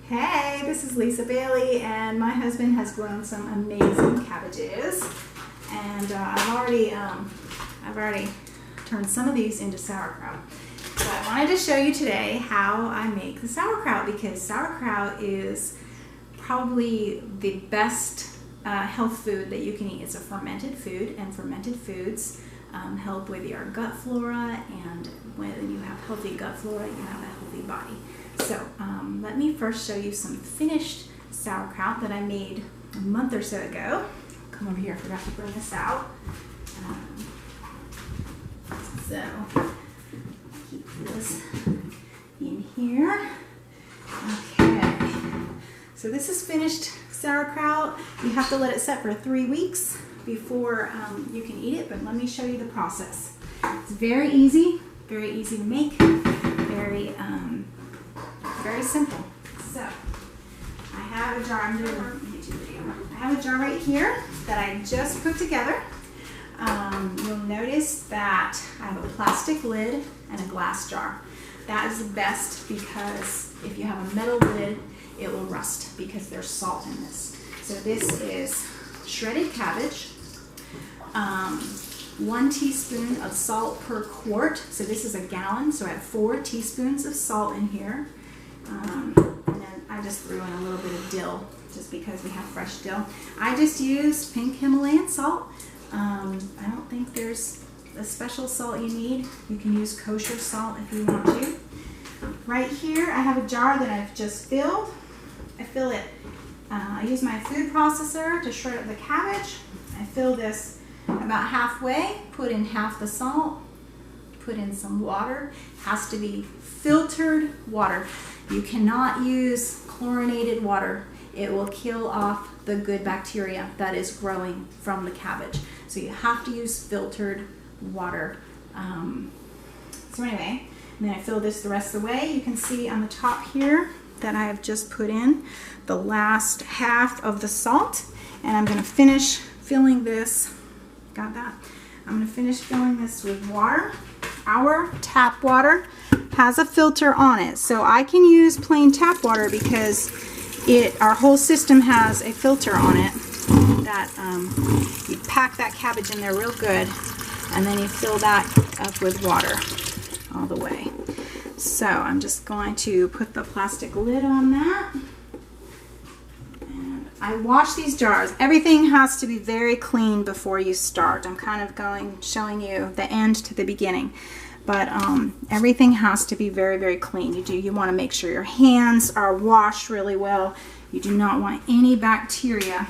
Hey, this is Lisa Bailey, and my husband has grown some amazing cabbages, and I've already turned some of these into sauerkraut. So I wanted to show you today how I make the sauerkraut, because sauerkraut is probably the best health food that you can eat. It's a fermented food, and fermented foods help with your gut flora, and when you have healthy gut flora, you have a healthy body. So let me first show you some finished sauerkraut that I made a month or so ago. Come over here, I forgot to bring this out. So keep this in here. Okay, so this is finished sauerkraut. You have to let it set for 3 weeks before you can eat it, but let me show you the process. It's very easy to make, very simple. So I have a jar. I'm doing a YouTube video. I have a jar right here that I just put together. You'll notice that I have a plastic lid and a glass jar. That is the best, because if you have a metal lid, it will rust because there's salt in this. So this is shredded cabbage, 1 teaspoon of salt per quart. So this is a gallon, so I have 4 teaspoons of salt in here. And then I just threw in a little bit of dill, just because we have fresh dill. I just used pink Himalayan salt. I don't think there's a special salt you need. You can use kosher salt if you want to. Right here I have a jar that I've just filled. I fill it, I use my food processor to shred up the cabbage. I fill this about halfway, put in half the salt, put in some water. It has to be filtered water. You cannot use chlorinated water. It will kill off the good bacteria that is growing from the cabbage. So you have to use filtered water. So anyway, and then I fill this the rest of the way. You can see on the top here that I have just put in the last half of the salt, and I'm going to finish filling this. Got that? I'm going to finish filling this with water. Our tap water has a filter on it, so I can use plain tap water because our whole system has a filter on it that you pack that cabbage in there real good, and then you fill that up with water all the way. So I'm just going to put the plastic lid on that. And I wash these jars. Everything has to be very clean before you start. I'm kind of showing you the end to the beginning. But everything has to be very clean. You want to make sure your hands are washed really well. You do not want any bacteria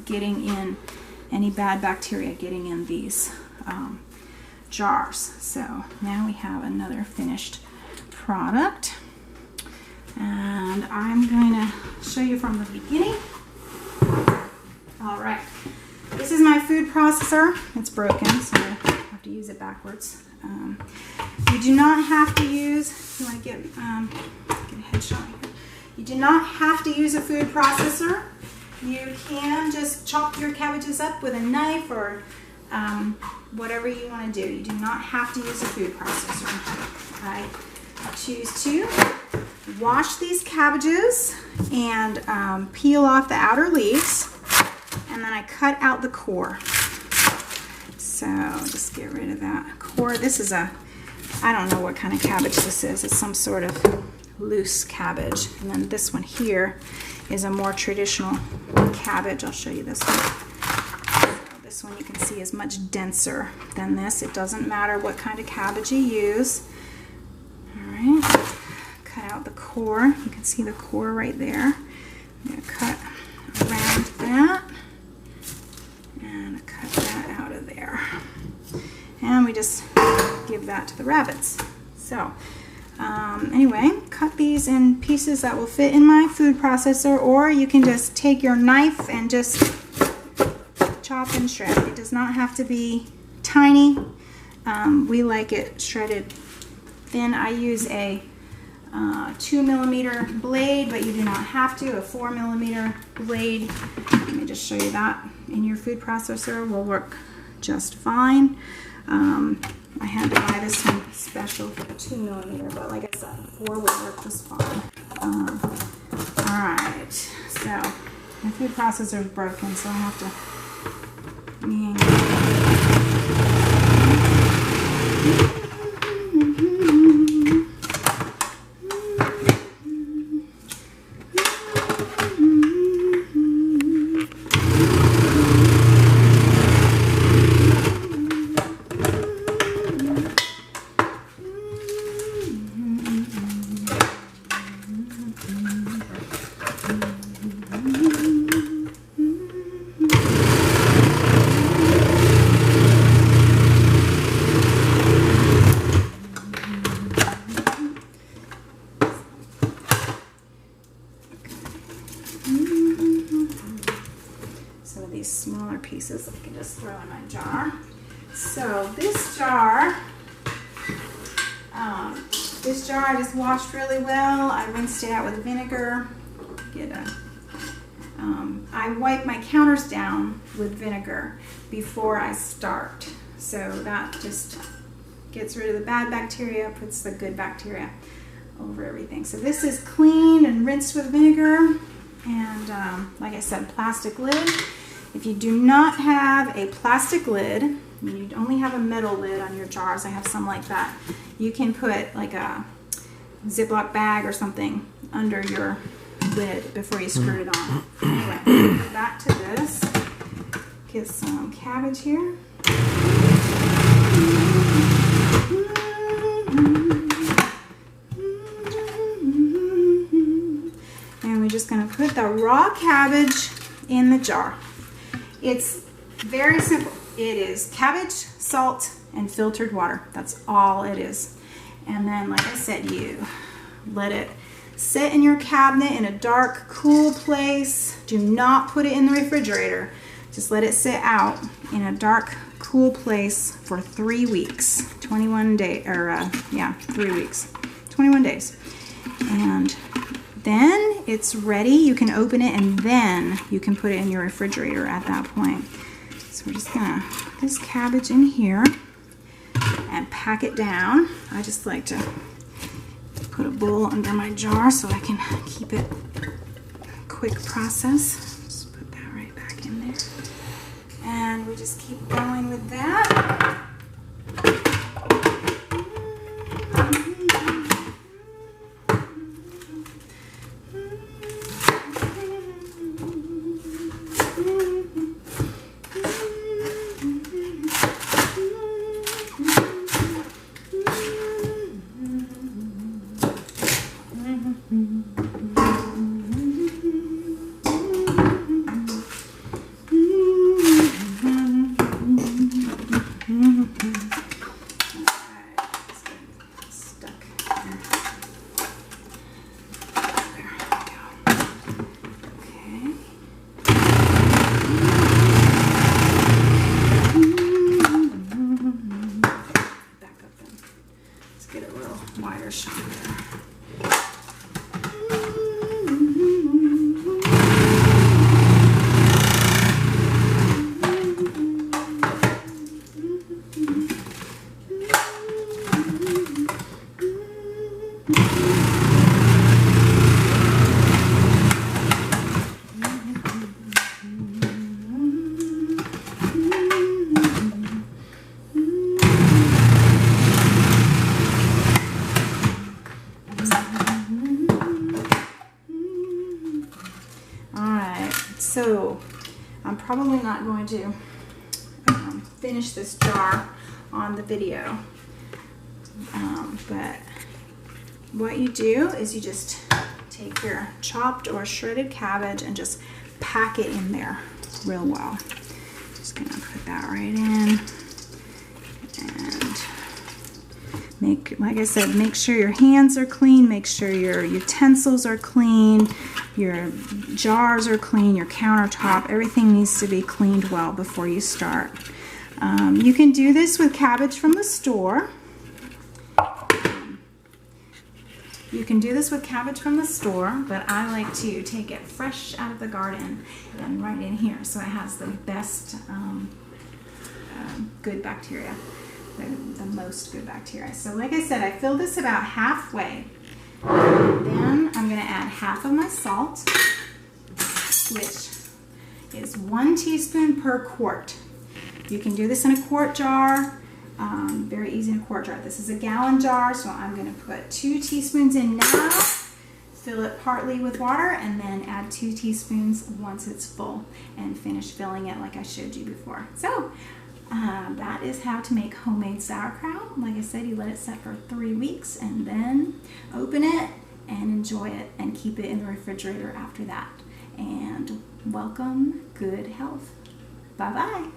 getting in, any bad bacteria getting in these jars. So now we have another finished product, and I'm going to show you from the beginning. All right, this is my food processor. It's broken, so I have to use it backwards. You do not have to use, you want to get a headshot here. You do not have to use a food processor. You can just chop your cabbages up with a knife or whatever you want to do. You do not have to use a food processor. I choose to wash these cabbages and peel off the outer leaves, and then I cut out the core. So just get rid of that core. This is I don't know what kind of cabbage this is. It's some sort of loose cabbage. And then this one here is a more traditional cabbage. I'll show you this one. So this one you can see is much denser than this. It doesn't matter what kind of cabbage you use. All right, cut out the core. You can see the core right there. I'm going to cut around that. And cut that out of there. And we just give that to the rabbits. So anyway, cut these in pieces that will fit in my food processor, or you can just take your knife and just chop and shred. It does not have to be tiny. We like it shredded thin. I use a 2mm blade, but you do not have to. A 4mm blade. Let me just show you that. In your food processor will work just fine. I had to buy this one special for 2mm, but like I said, 4 would work just fine. My food processor is broken, so I have to smaller pieces I can just throw in my jar. So this jar I just washed really well. I rinsed it out with vinegar. I wipe my counters down with vinegar before I start. So that just gets rid of the bad bacteria, puts the good bacteria over everything. So this is cleaned and rinsed with vinegar. And like I said, plastic lid. If you do not have a plastic lid, you only have a metal lid on your jars, I have some like that, you can put like a Ziploc bag or something under your lid before you screw it on. Anyway, back to this. Get some cabbage here. And we're just going to put the raw cabbage in the jar. It's very simple. It is cabbage, salt, and filtered water. That's all it is. And then, like I said, you let it sit in your cabinet in a dark, cool place. Do not put it in the refrigerator. Just let it sit out in a dark, cool place for 3 weeks. 21 days, or 3 weeks. 21 days. And then it's ready. You can open it and then you can put it in your refrigerator at that point. So we're just gonna put this cabbage in here and pack it down. I just like to put a bowl under my jar so I can keep it a quick process. Just put that right back in there. And we just keep going with that. So I'm probably not going to finish this jar on the video, but what you do is you just take your chopped or shredded cabbage and just pack it in there real well. Just gonna put that right in and like I said, make sure your hands are clean, make sure your utensils are clean, your jars are clean, your countertop, everything needs to be cleaned well before you start. You can do this with cabbage from the store. You can do this with cabbage from the store, but I like to take it fresh out of the garden and right in here so it has the best good bacteria, the most good bacteria. So like I said, I fill this about halfway. Then I'm going to add half of my salt, which is 1 teaspoon per quart. You can do this in a quart jar. Very easy in a quart jar. This is a gallon jar, so I'm going to put 2 teaspoons in now, fill it partly with water, and then add 2 teaspoons once it's full, and finish filling it like I showed you before. So that is how to make homemade sauerkraut. Like I said, you let it set for 3 weeks and then open it and enjoy it and keep it in the refrigerator after that. And welcome good health. Bye-bye.